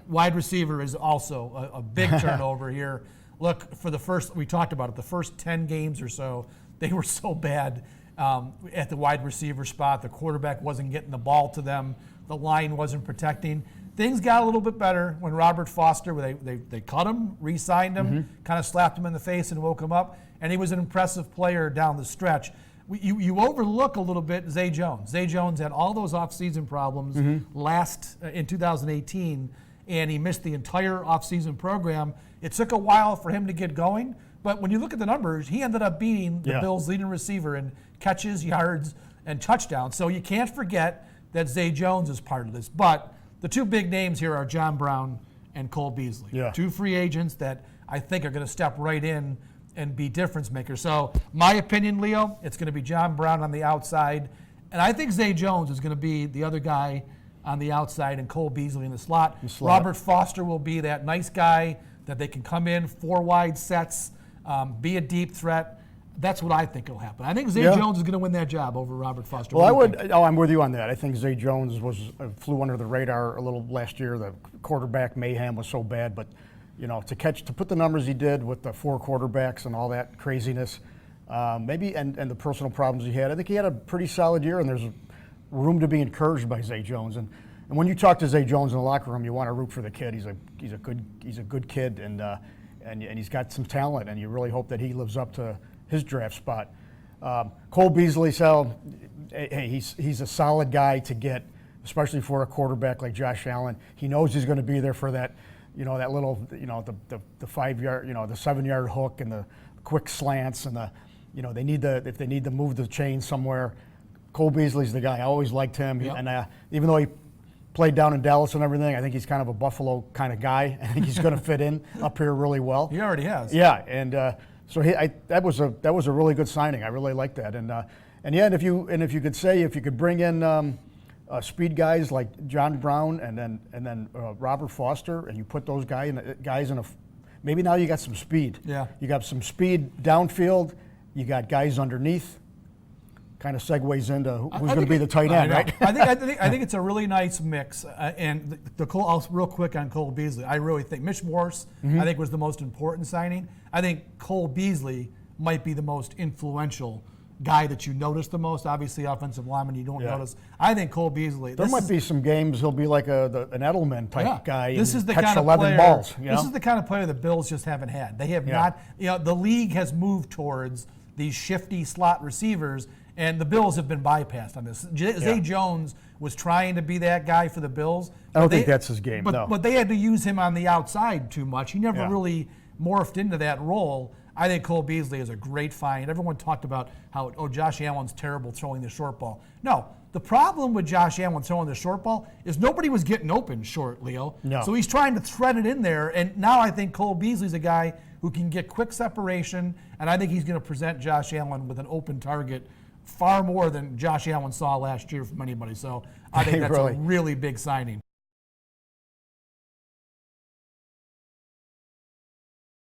Wide receiver is also a big turnover here. Look, we talked about it, the first 10 games or so, they were so bad at the wide receiver spot. The quarterback wasn't getting the ball to them. The line wasn't protecting. Things got a little bit better when Robert Foster, they cut him, re-signed him, kind of slapped him in the face and woke him up, and he was an impressive player down the stretch. You overlook a little bit Zay Jones. Zay Jones had all those off-season problems in 2018, and he missed the entire off-season program. It took a while for him to get going, but when you look at the numbers, he ended up being the Bills' leading receiver in catches, yards, and touchdowns. So you can't forget that Zay Jones is part of this. But the two big names here are John Brown and Cole Beasley. Yeah. Two free agents that I think are going to step right in and be difference makers. So my opinion, Leo, it's going to be John Brown on the outside. And I think Zay Jones is going to be the other guy on the outside and Cole Beasley in the slot. Robert Foster will be that nice guy that they can come in, 4 wide sets, be a deep threat. That's what I think will happen. I think Zay Jones is going to win that job over Robert Foster. Well, I'm with you on that. I think Zay Jones flew under the radar a little last year. The quarterback mayhem was so bad, but to put the numbers he did with the 4 quarterbacks and all that craziness, maybe and the personal problems he had, I think he had a pretty solid year, and there's room to be encouraged by Zay Jones. And when you talk to Zay Jones in the locker room, you want to root for the kid. He's a good kid, and he's got some talent, and you really hope that he lives up to his draft spot. Cole Beasley, he's a solid guy to get, especially for a quarterback like Josh Allen. He knows he's going to be there for that, that little, the 5-yard, the 7-yard hook and the quick slants and if they need to move the chain somewhere. Cole Beasley's the guy. I always liked him, and even though he played down in Dallas and everything, I think he's kind of a Buffalo kind of guy. I think he's going to fit in up here really well. He already has. Yeah, and so that was a really good signing. I really like that, and if you could bring in speed guys like John Brown and then Robert Foster, and you put those guys in maybe now you got some speed. Yeah, you got some speed downfield. You got guys underneath. Kind of segues into who's going to be the tight end, right? I think it's a really nice mix. And real quick on Cole Beasley, I really think Mitch Morse, I think, was the most important signing. I think Cole Beasley might be the most influential guy that you notice the most. Obviously, offensive lineman you don't notice. I think Cole Beasley. There might be some games he'll be like an Edelman type guy. This is the catch kind of 11 player. Balls. This is the kind of player the Bills just haven't had. They have not. The league has moved towards these shifty slot receivers. And the Bills have been bypassed on this. Zay Jones was trying to be that guy for the Bills. I don't think that's his game, But they had to use him on the outside too much. He never really morphed into that role. I think Cole Beasley is a great find. Everyone talked about how, Josh Allen's terrible throwing the short ball. No, the problem with Josh Allen throwing the short ball is nobody was getting open short, Leo. No. So he's trying to thread it in there. And now I think Cole Beasley's a guy who can get quick separation, and I think he's going to present Josh Allen with an open target far more than Josh Allen saw last year from anybody. So I think that's a really big signing.